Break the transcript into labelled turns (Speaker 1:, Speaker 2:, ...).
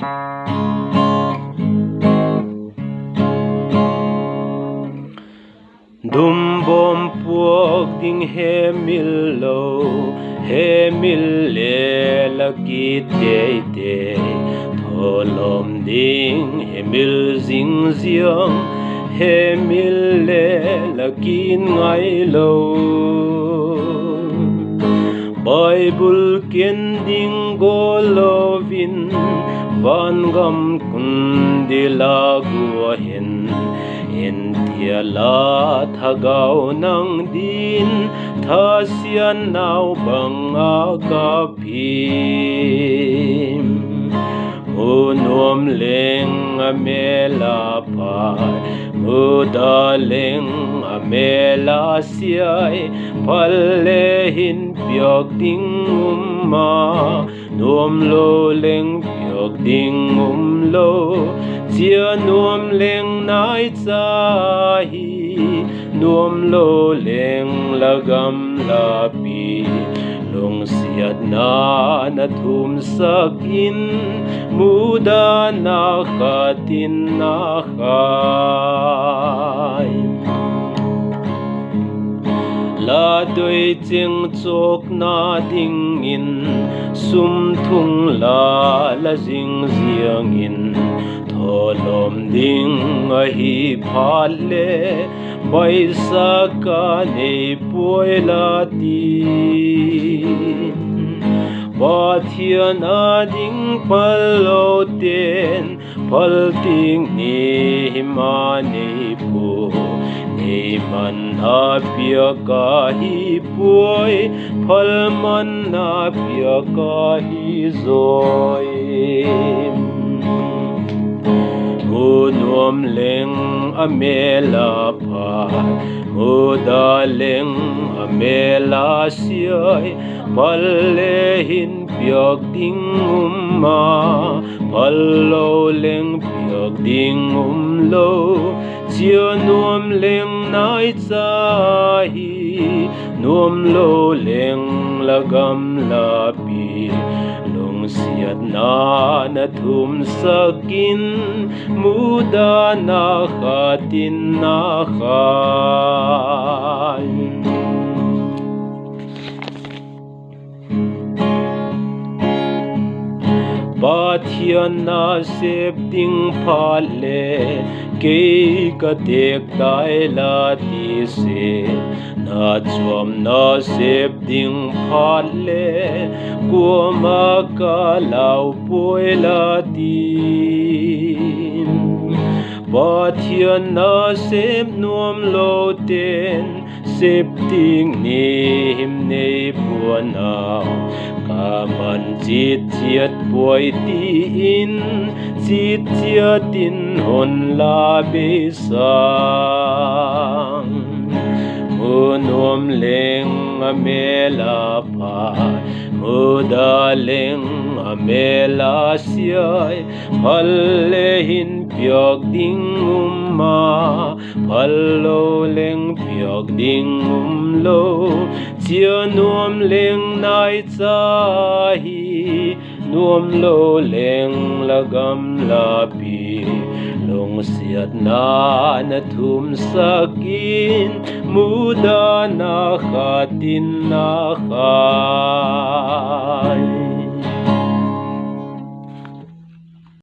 Speaker 1: Dum bom puak ding he mil le la ki te tholom ding he mil zing ziang he mil le la kin ngai lo Bible ken ding go lovin van gam kun de la gu hin India la thagao nang din thasian nau banga kapim Unom leng amela pai Muda leng amela siai Palle hin piok ding umma Nom lo leng piok ding lo Chia nuam leng nai chahi Nuam lo leng lagam lapi Long siat na thum sakin Muda na khatin na khai La doi cheng chok na ding in Sum thung la jing ziang in Tholom ding a hi phale Paisa ka nei poi la tin Pathian a ding palo ten Pal ting ni ma nei po Nei man a pia ka hi poi Pal man a pia ka hi zoi Nuam leng amela pai Muda leng amela siai Palle hin piak ding umma Pallo leng piak ding lo Chia nuam leng nai chahi Nuam lo leng lagam lapi Siat na thum sakin Muda na khatin na khai Pathian na sep ding phale Kei ka tek dai la ti se Na chuam na sep ding phale Kuama ka lau poi la tin Pathian na sep nuam lo ten Sep ding ni him nei puanao Kaman chit chiat poi tin Chit chiatin hon la besang Unom leng amela pai Muda leng amela siai Palle hin piok ding umma Pallo leng piok ding lo Chia nuam leng nai chahi Nuam lo leng lagam lapi Long siat na thum sakin Muda na khatin na khai